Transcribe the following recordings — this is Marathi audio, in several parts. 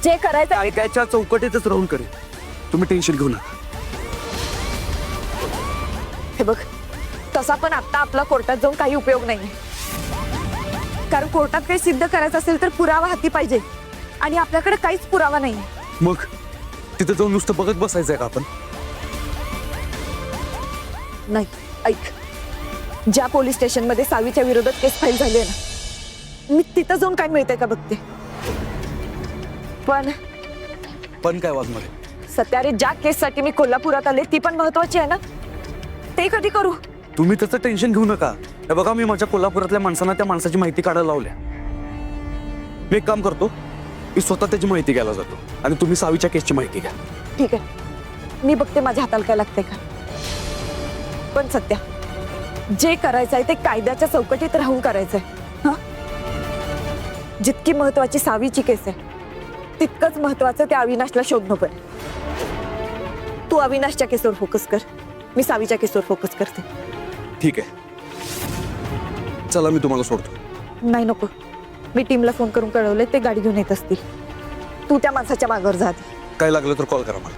जे करायचं कायद्याच्या चौकटीतच राहून करेन. तुम्ही टेन्शन घेऊ नका. हे बघ, तसा पण आता आपला कोर्टात जाऊन काही उपयोग नाही, कारण कोर्टात काही सिद्ध करायचं असेल तर पुरावा हाती पाहिजे आणि आपल्याकडे काहीच पुरावा नाही. मग तिथे जाऊन नुसतं बघत बसायचंय का आपण? नाही, ऐक, ज्या पोलीस स्टेशन मध्ये सावीच्या विरोधात केस फाईल झाली आहे ना, मी तिथं जाऊन काय मिळतंय का बघते. पण काय वाघमारे? सत्यारे, ज्या केस साठी मी कोल्हापुरात आले ती पण महत्वाची आहे ना, ते कधी करू? तुम्ही त्याचं टेन्शन घेऊ नका. हे बघा, मी माझ्या कोल्हापुरातल्या माणसांना त्या माणसाची माहिती काढायला लावल्या. मी एक काम करतो, मी स्वतः त्याची माहिती घ्यायला जातो आणि तुम्ही सावीच्या केसची माहिती घ्या. ठीक आहे, मी बघते माझ्या हाताला काय लागते का. पण सत्या, जे करायचंय ते कायद्याच्या चौकटीत राहून करायचंय. हा, जितकी महत्वाची सावीची केस आहे तितकंच महत्वाचं त्या अविनाशला शोधणं पण. तू अविनाशच्या केसवर फोकस कर, मी सावीच्या केसवर फोकस करते. ठीक आहे, चला मी तुम्हाला सोडतो. नाही नको, मी टीमला फोन करून कळवले, ते गाडी घेऊन येत असतील. तू त्या माणसाच्या मागावर जा आधी. काय लागलं तर कॉल करा मला.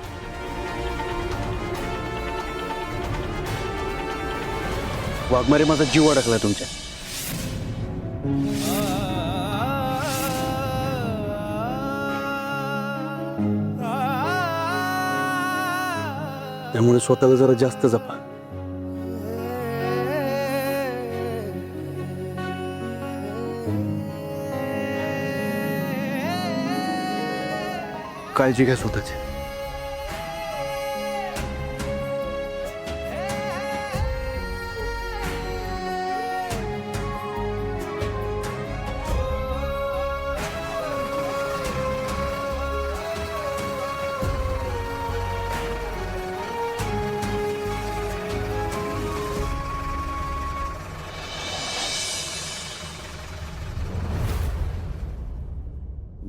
वाघमारे, माझा जीव अडकलाय तुमच्या. त्यामुळे स्वतःला जरा जास्त जपा. काळजी घ्या स्वतःची.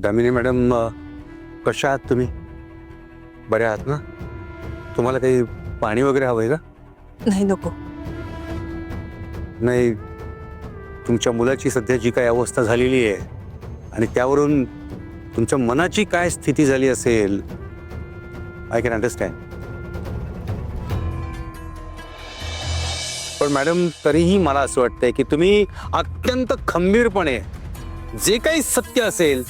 दामिनी मॅडम, कशा आहात तुम्ही? बऱ्या आहात ना? तुम्हाला काही पाणी वगैरे हवंय का? नाही नको. नाही, तुमच्या मुलाची सध्या जी काही अवस्था झालेली आहे आणि त्यावरून तुमच्या मनाची काय स्थिती झाली असेल, आय कॅन अंडरस्टँड. पण मॅडम, तरीही मला असं वाटतंय की तुम्ही अत्यंत खंबीरपणे जे काही सत्य असेल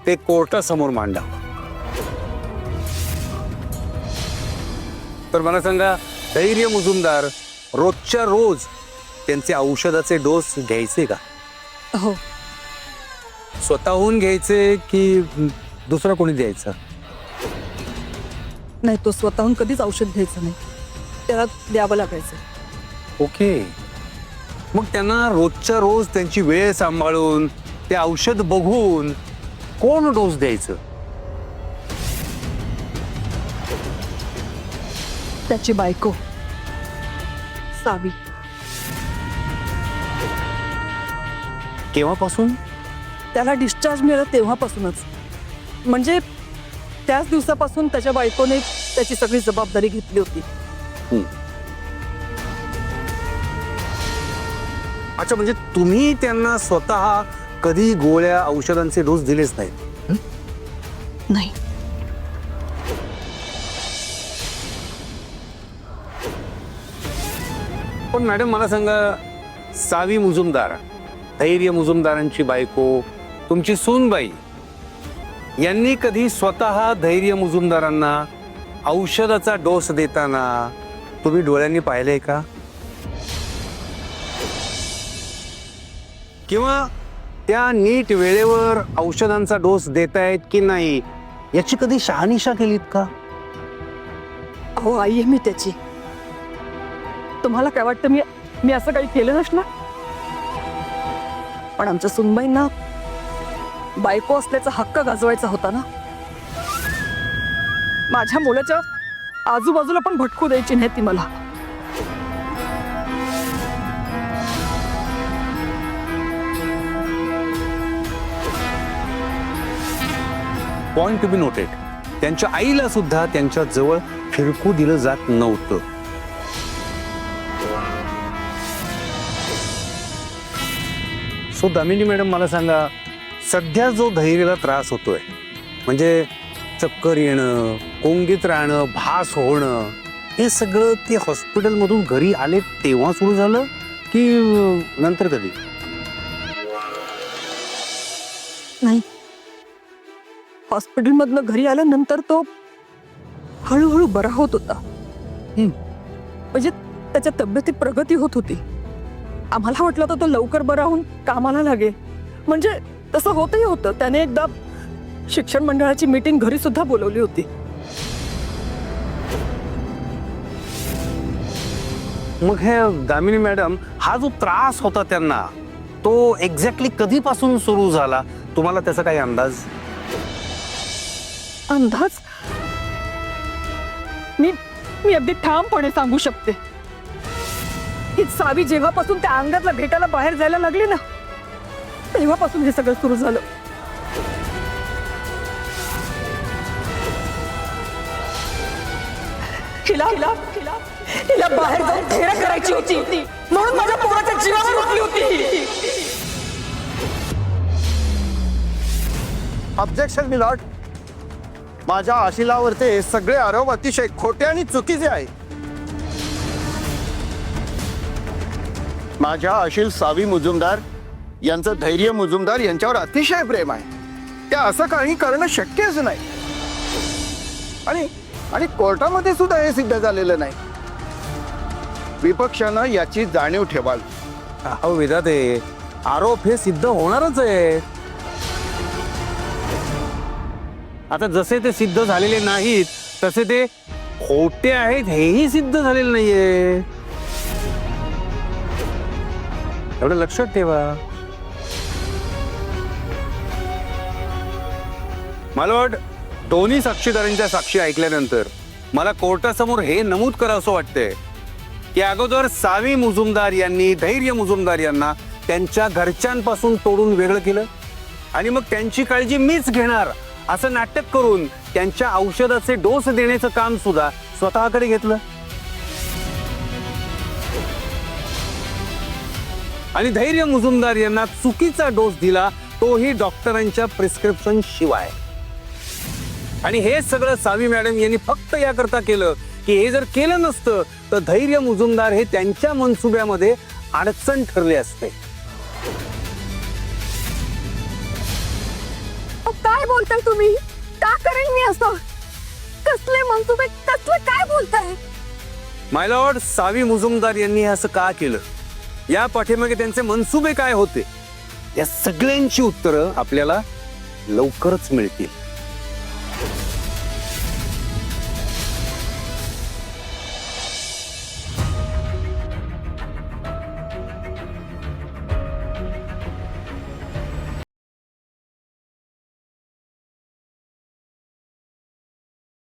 ते कोर्टासमोर मांडा. तर मला सांगा, धैर्य मुजुमदार रोजच्या रोज त्यांचे औषधाचे डोस घ्यायचे का? हो. स्वतःहून घ्यायचे की दुसरा कोणी द्यायचा? नाही, तो स्वतःहून कधीच औषध घ्यायचं नाही, त्याला द्यावं लागायचं. ओके, मग त्यांना रोजच्या रोज त्यांची वेळ सांभाळून ते औषध बघून कोण डोस द्यायचं? त्याची बायको सावी. केव्हापासून? त्याला डिस्चार्ज मिळालं तेव्हापासूनच. म्हणजे त्याच दिवसापासून त्याच्या बायकोने त्याची सगळी जबाबदारी घेतली होती. अच्छा, म्हणजे तुम्ही त्यांना स्वतः कधी गोळ्या औषधांचे डोस दिलेच नाहीत? नाही. पण मॅडम, मला सांगा, सावी मुजुमदार, धैर्य मुजुमदारांची बायको, तुमची सूनबाई, यांनी कधी स्वतः धैर्य मुजुमदारांना औषधाचा डोस देताना तुम्ही डोळ्यांनी पाहिलंय का? किंवा त्या नीट वेळेवर औषधांचा डोस देतायत की नाही याची कधी शहानिशा केलीत का? अहो, आई आहे मी त्याची. तुम्हाला काय वाटतं मी असं काही केलं नसणार? पण आमच्या सुनबाईंना बायको असल्याचा हक्क गाजवायचा होता ना. माझ्या मुलाच्या आजूबाजूला पण भटकू द्यायची नाही ती मला. पॉइंट टू बी नोटेड, त्यांच्या आईला सुद्धा त्यांच्या जवळ फिरकू दिलं जात नव्हतं. सो दामिनी मॅडम, मला सांगा, सध्या जो धैर्याला त्रास होतोय म्हणजे चक्कर येणं, कोंगीत राहणं, भास होणं, हे सगळं ते हॉस्पिटलमधून घरी आले तेव्हा सुरू झालं की नंतर कधी? नाही, हॉस्पिटलमधनं घरी आल्यानंतर तो हळूहळू बरा होत होता. म्हणजे त्याच्या तब्येतीत प्रगती होत होती. आम्हाला वाटलं होतं तो लवकर बरा होऊन कामाला लागेल. म्हणजे तसं होतही होतं. त्याने एकदा शिक्षण मंडळाची मीटिंग घरी सुद्धा बोलवली होती. मग हे दामिनी मॅडम, हा जो त्रास होता त्यांना तो एक्झॅक्टली कधीपासून सुरू झाला? तुम्हाला त्याचा काही अंदाज? अंदाज मी मी अगदी ठामपणे सांगू शकते की सावी जेव्हापासून त्या अंगातला भेटायला बाहेर जायला लागली ना, तेव्हापासून हे सगळं सुरू झालं. हिला बाहेर जाऊन फेऱ्या करायची होती, म्हणून माझ्या पोराच्या जीवावर उठली होती. ऑब्जेक्शन मिलॉर्ड, माझ्या आशिलावरचे सगळे आरोप अतिशय खोटे आणि चुकीचे आहे. माझ्या आशिल सावी मुजुमदार यांचं धैर्य मुजुमदार यांच्यावर अतिशय प्रेम आहे. त्या असं काही करणं शक्यच नाही. आणि कोर्टामध्ये सुद्धा हे सिद्ध झालेलं नाही. विपक्षानं याची जाणीव ठेवाल. अहो विधाते, आरोप हे सिद्ध होणारच आहे. आता जसे ते सिद्ध झालेले नाहीत तसे ते खोटे आहेत हेही सिद्ध झालेलं नाहीये. एवढं लक्षात ठेवा. मला वाट दोन्ही साक्षीदारांच्या साक्षी ऐकल्यानंतर मला कोर्टासमोर हे नमूद करावंसं वाटतंय की अगोदर सावी मुजुमदार यांनी धैर्य मुजुमदार यांना त्यांच्या घरच्यांपासून तोडून वेगळं केलं आणि मग त्यांची काळजी मीच घेणार असं नाटक करून त्यांच्या औषधाचे डोस देण्याचं काम सुद्धा स्वतःकडे घेतलं. आणि धैर्य मुजुमदार यांना चुकीचा डोस दिला, तोही डॉक्टरांच्या प्रिस्क्रिप्शन शिवाय. आणि हे सगळं सावी मॅडम यांनी फक्त याकरता केलं की हे जर केलं नसतं तर धैर्य मुजुमदार हे त्यांच्या मनसुब्यामध्ये अडचण ठरले असते. काय बोलताय तुम्ही? का करेन मी असं? कसले मनसुबे, कसलं काय बोलताय? माय लॉर्ड, सावी मुजुमदार यांनी असं का केलं, या पाठीमागे त्यांचे मनसुबे काय होते, या सगळ्यांची उत्तरं आपल्याला लवकरच मिळतील.